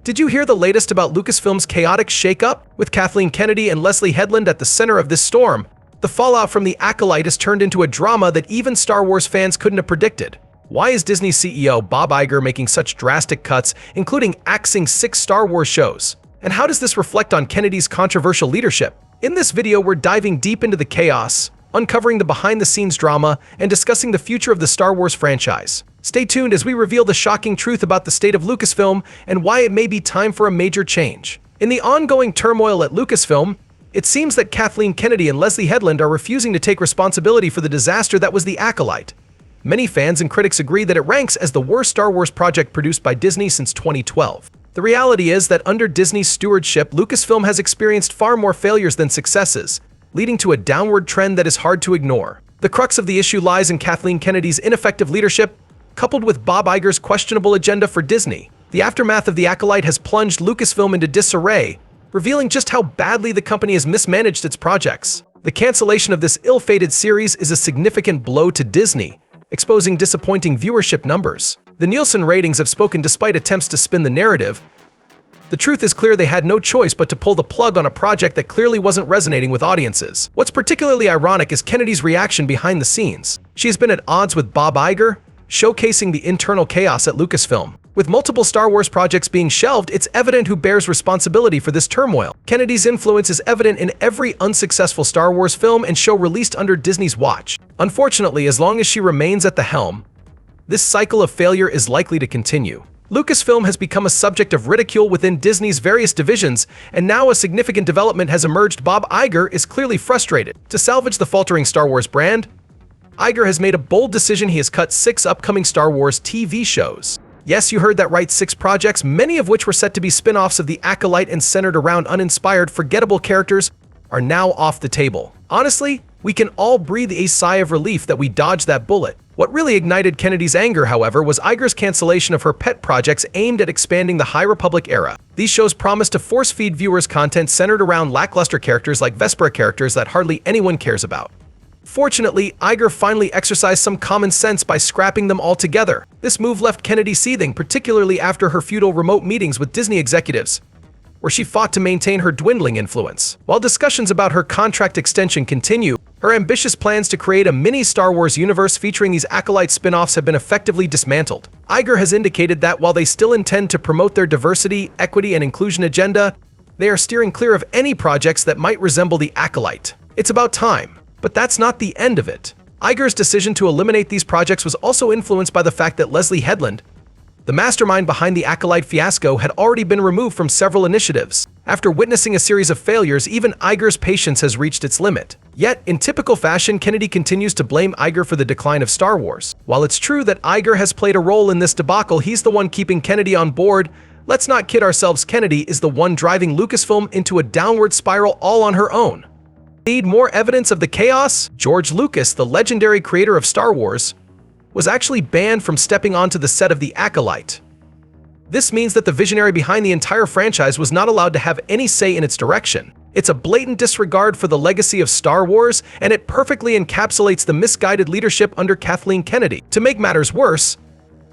Did you hear the latest about Lucasfilm's chaotic shakeup? With Kathleen Kennedy and Leslye Headland at the center of this storm, the fallout from the Acolyte has turned into a drama that even Star Wars fans couldn't have predicted. Why is Disney CEO Bob Iger making such drastic cuts, including axing 6 Star Wars shows? And how does this reflect on Kennedy's controversial leadership? In this video, we're diving deep into the chaos, uncovering the behind-the-scenes drama, and discussing the future of the Star Wars franchise. Stay tuned as we reveal the shocking truth about the state of Lucasfilm and why it may be time for a major change. In the ongoing turmoil at Lucasfilm, it seems that Kathleen Kennedy and Leslye Headland are refusing to take responsibility for the disaster that was the Acolyte. Many fans and critics agree that it ranks as the worst Star Wars project produced by Disney since 2012. The reality is that under Disney's stewardship, Lucasfilm has experienced far more failures than successes, leading to a downward trend that is hard to ignore. The crux of the issue lies in Kathleen Kennedy's ineffective leadership, coupled with Bob Iger's questionable agenda for Disney. The aftermath of the Acolyte has plunged Lucasfilm into disarray, revealing just how badly the company has mismanaged its projects. The cancellation of this ill-fated series is a significant blow to Disney, exposing disappointing viewership numbers. The Nielsen ratings have spoken despite attempts to spin the narrative. The truth is clear: they had no choice but to pull the plug on a project that clearly wasn't resonating with audiences. What's particularly ironic is Kennedy's reaction behind the scenes. She has been at odds with Bob Iger, showcasing the internal chaos at Lucasfilm. With multiple Star Wars projects being shelved, it's evident who bears responsibility for this turmoil. Kennedy's influence is evident in every unsuccessful Star Wars film and show released under Disney's watch. Unfortunately, as long as she remains at the helm, this cycle of failure is likely to continue. Lucasfilm has become a subject of ridicule within Disney's various divisions, and now a significant development has emerged. Bob Iger is clearly frustrated. To salvage the faltering Star Wars brand, Iger has made a bold decision. He has cut 6 upcoming Star Wars TV shows. Yes, you heard that right, 6 projects, many of which were set to be spin-offs of the Acolyte and centered around uninspired, forgettable characters, are now off the table. Honestly, we can all breathe a sigh of relief that we dodged that bullet. What really ignited Kennedy's anger, however, was Iger's cancellation of her pet projects aimed at expanding the High Republic era. These shows promised to force-feed viewers content centered around lackluster characters like Vespera, characters that hardly anyone cares about. Fortunately, Iger finally exercised some common sense by scrapping them altogether. This move left Kennedy seething, particularly after her futile remote meetings with Disney executives, where she fought to maintain her dwindling influence. While discussions about her contract extension continue, her ambitious plans to create a mini Star Wars universe featuring these Acolyte spin-offs have been effectively dismantled. Iger has indicated that while they still intend to promote their diversity, equity, and inclusion agenda, they are steering clear of any projects that might resemble the Acolyte. It's about time. But that's not the end of it. Iger's decision to eliminate these projects was also influenced by the fact that Leslye Headland, the mastermind behind the Acolyte fiasco, had already been removed from several initiatives. After witnessing a series of failures, even Iger's patience has reached its limit. Yet, in typical fashion, Kennedy continues to blame Iger for the decline of Star Wars. While it's true that Iger has played a role in this debacle, he's the one keeping Kennedy on board. Let's not kid ourselves, Kennedy is the one driving Lucasfilm into a downward spiral all on her own. Need more evidence of the chaos? George Lucas, the legendary creator of Star Wars, was actually banned from stepping onto the set of the Acolyte. This means that the visionary behind the entire franchise was not allowed to have any say in its direction. It's a blatant disregard for the legacy of Star Wars, and it perfectly encapsulates the misguided leadership under Kathleen Kennedy. To make matters worse,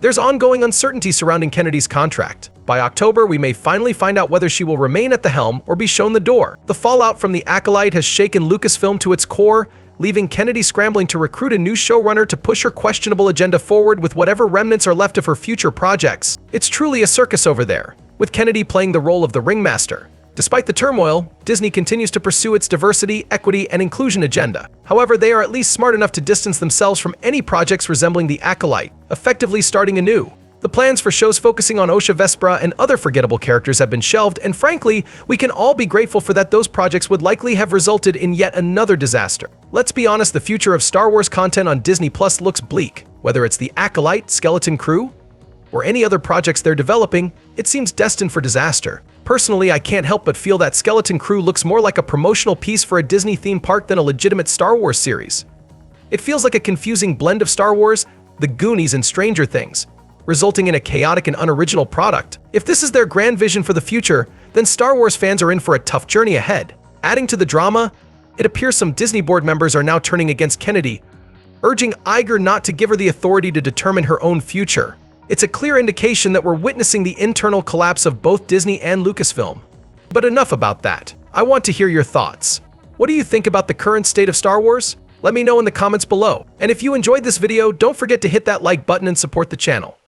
there's ongoing uncertainty surrounding Kennedy's contract. By October, we may finally find out whether she will remain at the helm or be shown the door. The fallout from the Acolyte has shaken Lucasfilm to its core, leaving Kennedy scrambling to recruit a new showrunner to push her questionable agenda forward with whatever remnants are left of her future projects. It's truly a circus over there, with Kennedy playing the role of the ringmaster. Despite the turmoil, Disney continues to pursue its diversity, equity, and inclusion agenda. However, they are at least smart enough to distance themselves from any projects resembling the Acolyte, effectively starting anew. The plans for shows focusing on Osha Vespera and other forgettable characters have been shelved, and frankly, we can all be grateful for that. Those projects would likely have resulted in yet another disaster. Let's be honest, the future of Star Wars content on Disney Plus looks bleak. Whether it's the Acolyte, Skeleton Crew, or any other projects they're developing, it seems destined for disaster. Personally, I can't help but feel that Skeleton Crew looks more like a promotional piece for a Disney theme park than a legitimate Star Wars series. It feels like a confusing blend of Star Wars, The Goonies, and Stranger Things, resulting in a chaotic and unoriginal product. If this is their grand vision for the future, then Star Wars fans are in for a tough journey ahead. Adding to the drama, it appears some Disney board members are now turning against Kennedy, urging Iger not to give her the authority to determine her own future. It's a clear indication that we're witnessing the internal collapse of both Disney and Lucasfilm. But enough about that. I want to hear your thoughts. What do you think about the current state of Star Wars? Let me know in the comments below. And if you enjoyed this video, don't forget to hit that like button and support the channel.